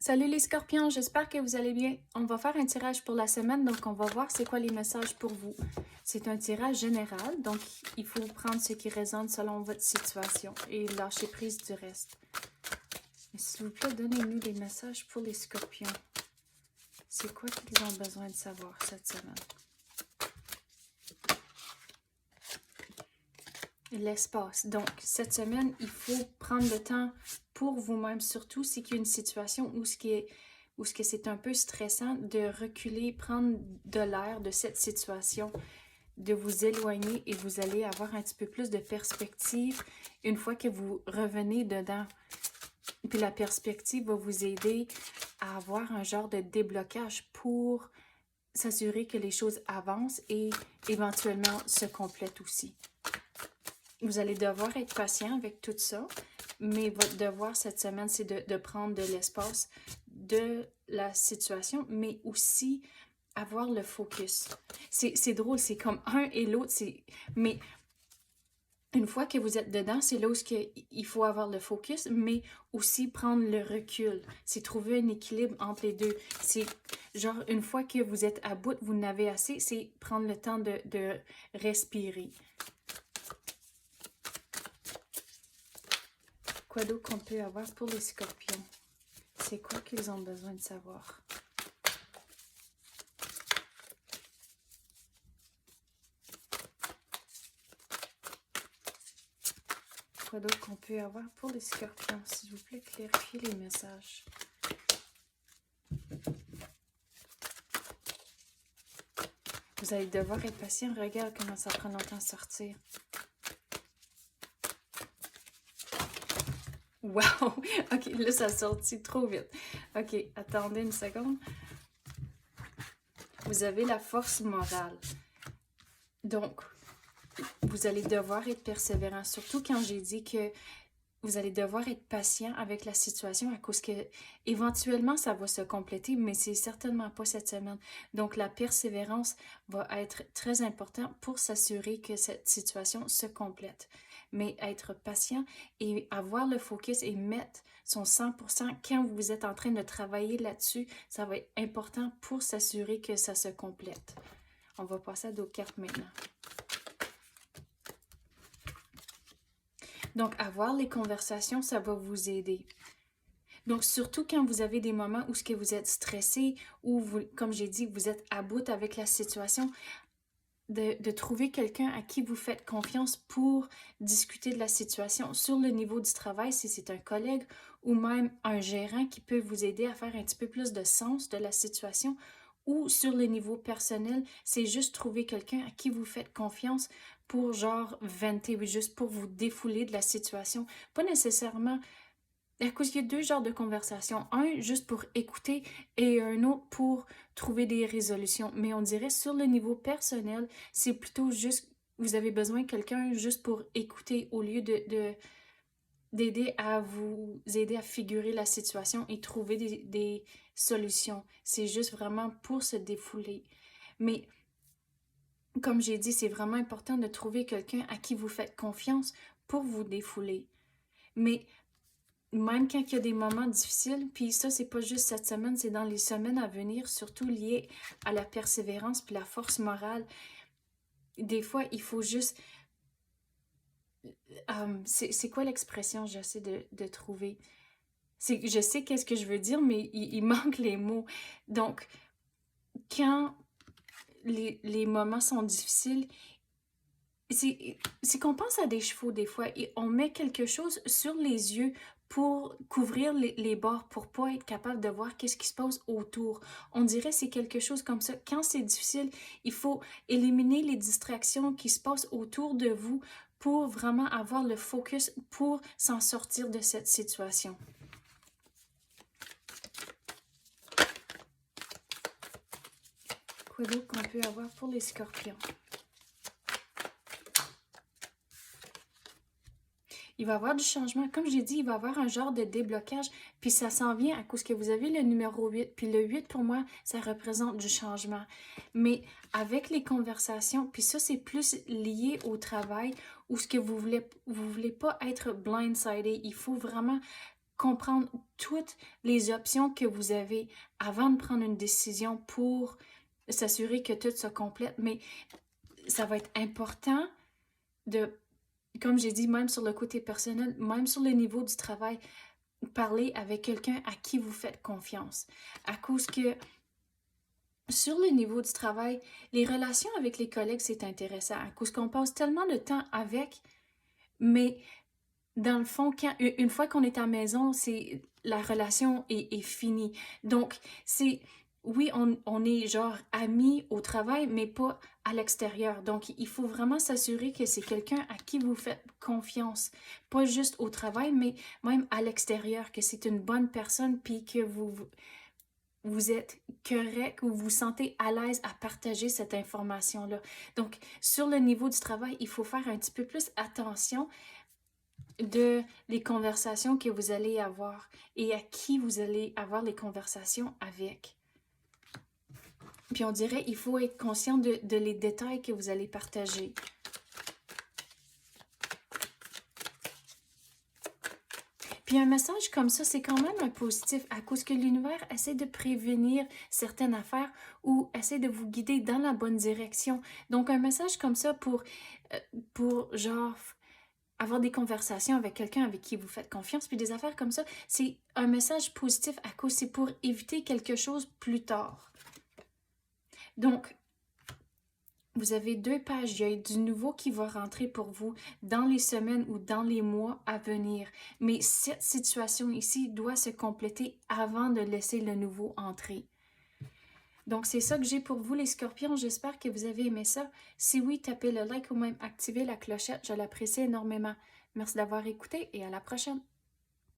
Salut les scorpions, j'espère que vous allez bien. On va faire un tirage pour la semaine, donc on va voir c'est quoi les messages pour vous. C'est un tirage général, donc il faut prendre ce qui résonne selon votre situation et lâcher prise du reste. Mais s'il vous plaît, donnez-nous des messages pour les scorpions. C'est quoi qu'ils ont besoin de savoir cette semaine? L'espace. Donc, cette semaine, il faut prendre le temps pour vous-même, surtout si il y a une situation où c'est un peu stressant, de reculer, prendre de l'air de cette situation, de vous éloigner et vous allez avoir un petit peu plus de perspective une fois que vous revenez dedans. Puis la perspective va vous aider à avoir un genre de déblocage pour s'assurer que les choses avancent et éventuellement se complètent aussi. Vous allez devoir être patient avec tout ça, mais votre devoir cette semaine, c'est de prendre de l'espace de la situation, mais aussi avoir le focus. C'est drôle, c'est comme un et l'autre, mais une fois que vous êtes dedans, c'est là où il faut avoir le focus, mais aussi prendre le recul. C'est trouver un équilibre entre les deux. C'est genre, une fois que vous êtes à bout, vous n'avez assez, c'est prendre le temps de respirer. Quoi d'autre qu'on peut avoir pour les scorpions? C'est quoi qu'ils ont besoin de savoir? Quoi d'autre qu'on peut avoir pour les scorpions? S'il vous plaît, clarifiez les messages. Vous allez devoir être patient. Regarde comment ça prend longtemps à sortir. Wow! OK, là, ça a sorti trop vite. OK, attendez une seconde. Vous avez la force morale. Donc, vous allez devoir être persévérant. Surtout quand j'ai dit que vous allez devoir être patient avec la situation à cause que éventuellement ça va se compléter, mais c'est certainement pas cette semaine. Donc la persévérance va être très importante pour s'assurer que cette situation se complète. Mais être patient et avoir le focus et mettre son 100% quand vous êtes en train de travailler là-dessus, ça va être important pour s'assurer que ça se complète. On va passer à d'autres cartes maintenant. Donc, avoir les conversations, ça va vous aider. Donc, surtout quand vous avez des moments où ce que vous êtes stressé, ou vous, comme j'ai dit, vous êtes à bout avec la situation, de trouver quelqu'un à qui vous faites confiance pour discuter de la situation sur le niveau du travail, si c'est un collègue ou même un gérant qui peut vous aider à faire un petit peu plus de sens de la situation, ou sur le niveau personnel, c'est juste trouver quelqu'un à qui vous faites confiance pour genre venter, juste pour vous défouler de la situation. Pas nécessairement, à cause qu'il y a deux genres de conversations. Un, juste pour écouter et un autre pour trouver des résolutions. Mais on dirait sur le niveau personnel, c'est plutôt juste, vous avez besoin de quelqu'un juste pour écouter au lieu d'aider à vous aider à figurer la situation et trouver des solutions. C'est juste vraiment pour se défouler. Mais comme j'ai dit, c'est vraiment important de trouver quelqu'un à qui vous faites confiance pour vous défouler. Mais même quand il y a des moments difficiles, puis ça, c'est pas juste cette semaine, c'est dans les semaines à venir, surtout lié à la persévérance puis la force morale. Des fois, il faut juste... c'est quoi l'expression j'essaie de trouver? Je sais qu'est-ce que je veux dire, mais il manque les mots. Donc, quand les moments sont difficiles, c'est qu'on pense à des chevaux des fois et on met quelque chose sur les yeux pour couvrir les bords, pour pas être capable de voir qu'est-ce qui se passe autour. On dirait que c'est quelque chose comme ça. Quand c'est difficile, il faut éliminer les distractions qui se passent autour de vous pour vraiment avoir le focus pour s'en sortir de cette situation. Quoi d'autre qu'on peut avoir pour les scorpions? Il va y avoir du changement. Comme j'ai dit, il va y avoir un genre de déblocage. Puis ça s'en vient à cause que vous avez le numéro 8. Puis le 8, pour moi, ça représente du changement. Mais avec les conversations, puis ça, c'est plus lié au travail où ce que vous voulez pas être blindsided. Il faut vraiment comprendre toutes les options que vous avez avant de prendre une décision pour s'assurer que tout se complète. Mais ça va être important de, comme j'ai dit, même sur le côté personnel, même sur le niveau du travail, parler avec quelqu'un à qui vous faites confiance. À cause que sur le niveau du travail, les relations avec les collègues, c'est intéressant. À cause qu'on passe tellement de temps avec, mais dans le fond, une fois qu'on est à la maison, la relation est finie. Donc, oui, on est genre amis au travail, mais pas à l'extérieur. Donc, il faut vraiment s'assurer que c'est quelqu'un à qui vous faites confiance. Pas juste au travail, mais même à l'extérieur, que c'est une bonne personne, puis que vous êtes correct ou vous vous sentez à l'aise à partager cette information-là. Donc, sur le niveau du travail, il faut faire un petit peu plus attention de les conversations que vous allez avoir et à qui vous allez avoir les conversations avec. Puis on dirait il faut être conscient de les détails que vous allez partager. Puis un message comme ça, c'est quand même un positif à cause que l'univers essaie de prévenir certaines affaires ou essaie de vous guider dans la bonne direction. Donc un message comme ça pour genre avoir des conversations avec quelqu'un avec qui vous faites confiance, puis des affaires comme ça, c'est un message positif à cause c'est pour éviter quelque chose plus tard. Donc, vous avez 2 pages, il y a du nouveau qui va rentrer pour vous dans les semaines ou dans les mois à venir. Mais cette situation ici doit se compléter avant de laisser le nouveau entrer. Donc, c'est ça que j'ai pour vous, les scorpions. J'espère que vous avez aimé ça. Si oui, tapez le like ou même activez la clochette. Je l'apprécie énormément. Merci d'avoir écouté et à la prochaine.